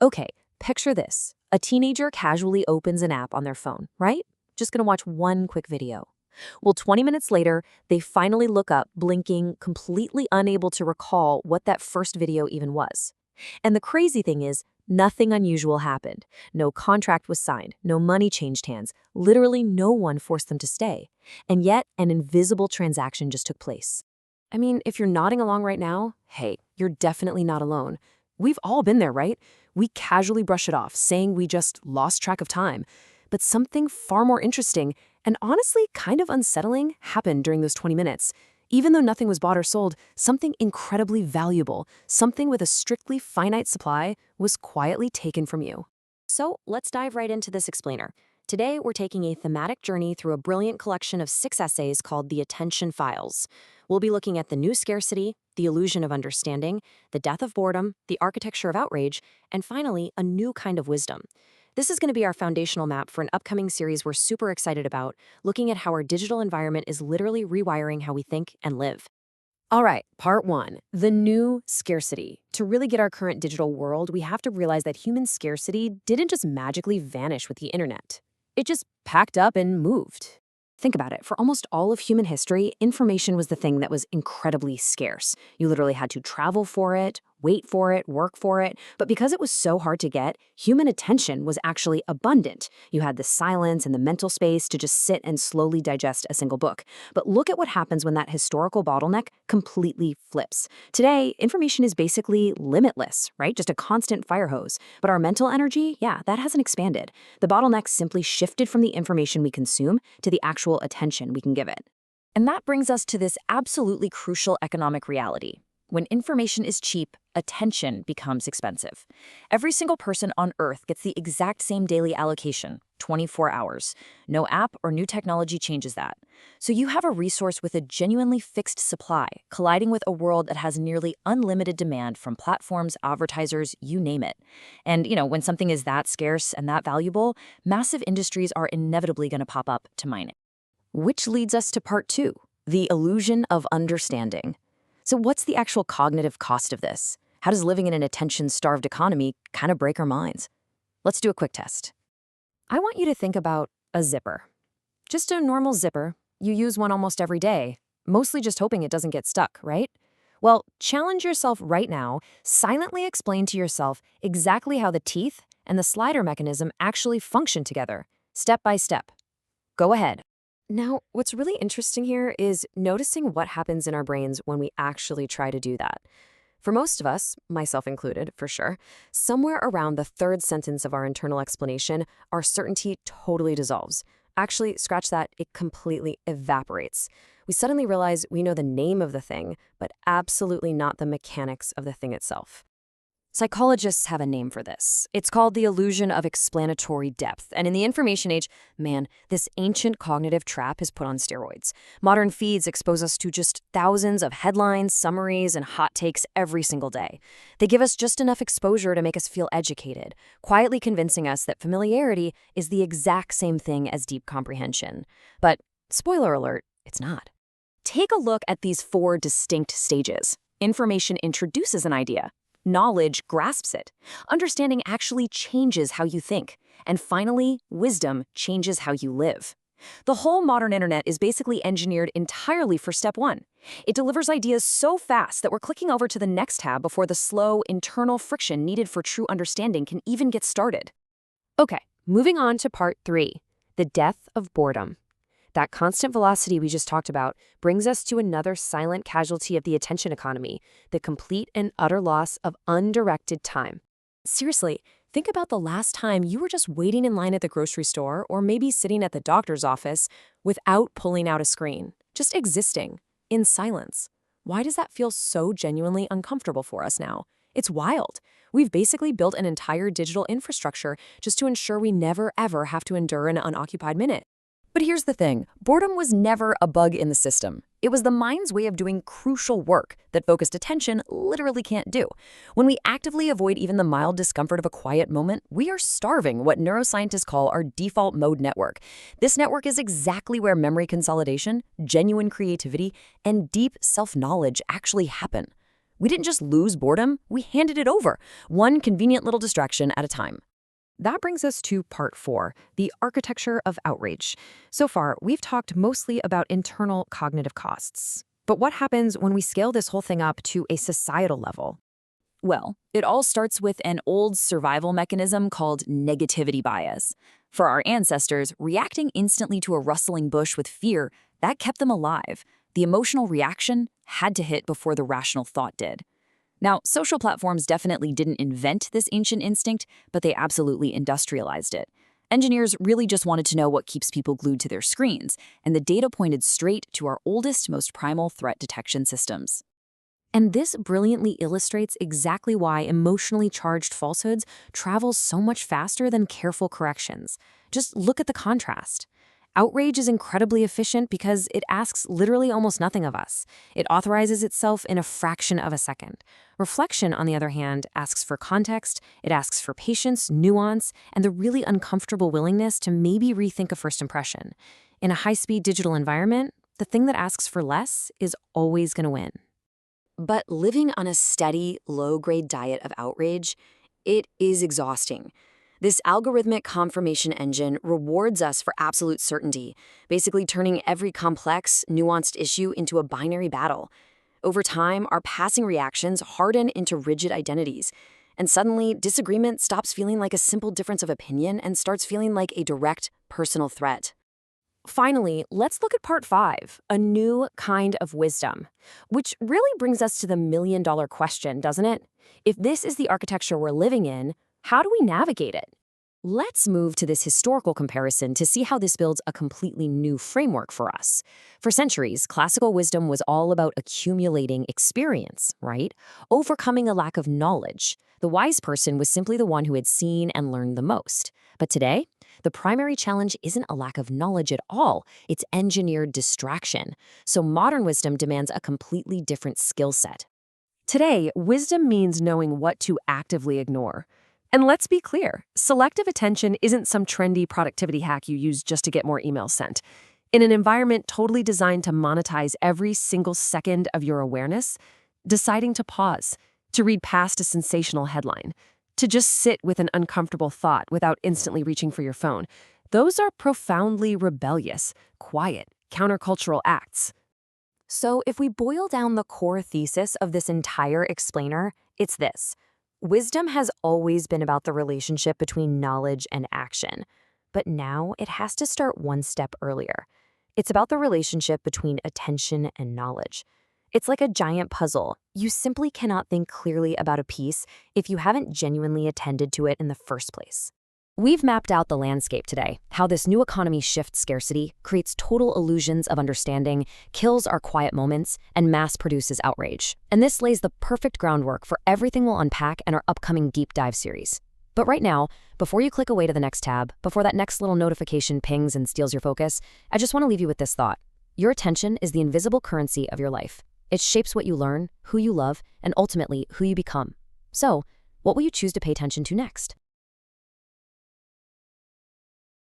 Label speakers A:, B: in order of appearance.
A: Okay, picture this. A teenager casually opens an app on their phone, right? Just gonna watch one quick video. Well, 20 minutes later, they finally look up, blinking, completely unable to recall what that first video even was. And the crazy thing is, nothing unusual happened. No contract was signed, no money changed hands, literally no one forced them to stay. And yet, an invisible transaction just took place. I mean, if you're nodding along right now, hey, you're definitely not alone. We've all been there, right? We casually brush it off, saying we just lost track of time. But something far more interesting, and honestly kind of unsettling, happened during those 20 minutes. Even though nothing was bought or sold, something incredibly valuable, something with a strictly finite supply, was quietly taken from you. So let's dive right into this explainer. Today, we're taking a thematic journey through a brilliant collection of 6 essays called The Attention Files. We'll be looking at the new scarcity, the illusion of understanding, the death of boredom, the architecture of outrage, and finally, a new kind of wisdom. This is going to be our foundational map for an upcoming series we're super excited about, looking at how our digital environment is literally rewiring how we think and live. All right, part one, the new scarcity. To really get our current digital world, we have to realize that human scarcity didn't just magically vanish with the internet. It just packed up and moved. Think about it. For almost all of human history, information was the thing that was incredibly scarce. You literally had to travel for it, wait for it, work for it. But because it was so hard to get, human attention was actually abundant. You had the silence and the mental space to just sit and slowly digest a single book. But look at what happens when that historical bottleneck completely flips. Today, information is basically limitless, right? Just a constant fire hose. But our mental energy, yeah, that hasn't expanded. The bottleneck simply shifted from the information we consume to the actual attention we can give it. And that brings us to this absolutely crucial economic reality. When information is cheap, attention becomes expensive. Every single person on Earth gets the exact same daily allocation, 24 hours. No app or new technology changes that. So you have a resource with a genuinely fixed supply, colliding with a world that has nearly unlimited demand from platforms, advertisers, you name it. And, when something is that scarce and that valuable, massive industries are inevitably going to pop up to mine it. Which leads us to part two, the illusion of understanding. So what's the actual cognitive cost of this? How does living in an attention-starved economy kind of break our minds? Let's do a quick test. I want you to think about a zipper. Just a normal zipper. You use one almost every day, mostly just hoping it doesn't get stuck, right? Well, challenge yourself right now, silently explain to yourself exactly how the teeth and the slider mechanism actually function together, step by step. Go ahead. Now, what's really interesting here is noticing what happens in our brains when we actually try to do that. For most of us, myself included, for sure, somewhere around the third sentence of our internal explanation, our certainty totally dissolves. Actually, scratch that, it completely evaporates. We suddenly realize we know the name of the thing, but absolutely not the mechanics of the thing itself. Psychologists have a name for this. It's called the illusion of explanatory depth. And in the information age, man, this ancient cognitive trap is put on steroids. Modern feeds expose us to just thousands of headlines, summaries, and hot takes every single day. They give us just enough exposure to make us feel educated, quietly convincing us that familiarity is the exact same thing as deep comprehension. But, spoiler alert, it's not. Take a look at these 4 distinct stages. Information introduces an idea. Knowledge grasps it. Understanding actually changes how you think. And finally, wisdom changes how you live. The whole modern internet is basically engineered entirely for step 1. It delivers ideas so fast that we're clicking over to the next tab before the slow, internal friction needed for true understanding can even get started. Okay, moving on to part 3, the death of boredom. That constant velocity we just talked about brings us to another silent casualty of the attention economy, the complete and utter loss of undirected time. Seriously, think about the last time you were just waiting in line at the grocery store or maybe sitting at the doctor's office without pulling out a screen, just existing, in silence. Why does that feel so genuinely uncomfortable for us now? It's wild. We've basically built an entire digital infrastructure just to ensure we never ever have to endure an unoccupied minute. But here's the thing, boredom was never a bug in the system. It was the mind's way of doing crucial work that focused attention literally can't do. When we actively avoid even the mild discomfort of a quiet moment, we are starving what neuroscientists call our default mode network. This network is exactly where memory consolidation, genuine creativity, and deep self-knowledge actually happen. We didn't just lose boredom, we handed it over, one convenient little distraction at a time. That brings us to part 4, the architecture of outrage. So far, we've talked mostly about internal cognitive costs. But what happens when we scale this whole thing up to a societal level?
B: Well, it all starts with an old survival mechanism called negativity bias. For our ancestors, reacting instantly to a rustling bush with fear, that kept them alive. The emotional reaction had to hit before the rational thought did. Now, social platforms definitely didn't invent this ancient instinct, but they absolutely industrialized it. Engineers really just wanted to know what keeps people glued to their screens, and the data pointed straight to our oldest, most primal threat detection systems.
A: And this brilliantly illustrates exactly why emotionally charged falsehoods travel so much faster than careful corrections. Just look at the contrast. Outrage is incredibly efficient because it asks literally almost nothing of us. It authorizes itself in a fraction of a second. Reflection, on the other hand, asks for context, it asks for patience, nuance, and the really uncomfortable willingness to maybe rethink a first impression. In a high-speed digital environment, the thing that asks for less is always going to win.
B: But living on a steady, low-grade diet of outrage, it is exhausting. This algorithmic confirmation engine rewards us for absolute certainty, basically turning every complex, nuanced issue into a binary battle. Over time, our passing reactions harden into rigid identities, and suddenly disagreement stops feeling like a simple difference of opinion and starts feeling like a direct, personal threat.
A: Finally, let's look at part 5, a new kind of wisdom, which really brings us to the million-dollar question, doesn't it? If this is the architecture we're living in, how do we navigate it? Let's move to this historical comparison to see how this builds a completely new framework for us. For centuries, classical wisdom was all about accumulating experience, right? Overcoming a lack of knowledge. The wise person was simply the one who had seen and learned the most. But today, the primary challenge isn't a lack of knowledge at all, it's engineered distraction. So modern wisdom demands a completely different skill set. Today, wisdom means knowing what to actively ignore. And let's be clear, selective attention isn't some trendy productivity hack you use just to get more emails sent. In an environment totally designed to monetize every single second of your awareness, deciding to pause, to read past a sensational headline, to just sit with an uncomfortable thought without instantly reaching for your phone, those are profoundly rebellious, quiet, countercultural acts. So if we boil down the core thesis of this entire explainer, it's this. Wisdom has always been about the relationship between knowledge and action, but now it has to start one step earlier. It's about the relationship between attention and knowledge. It's like a giant puzzle. You simply cannot think clearly about a piece if you haven't genuinely attended to it in the first place. We've mapped out the landscape today, how this new economy shifts scarcity, creates total illusions of understanding, kills our quiet moments, and mass produces outrage. And this lays the perfect groundwork for everything we'll unpack in our upcoming deep dive series. But right now, before you click away to the next tab, before that next little notification pings and steals your focus, I just want to leave you with this thought. Your attention is the invisible currency of your life. It shapes what you learn, who you love, and ultimately who you become. So, what will you choose to pay attention to next?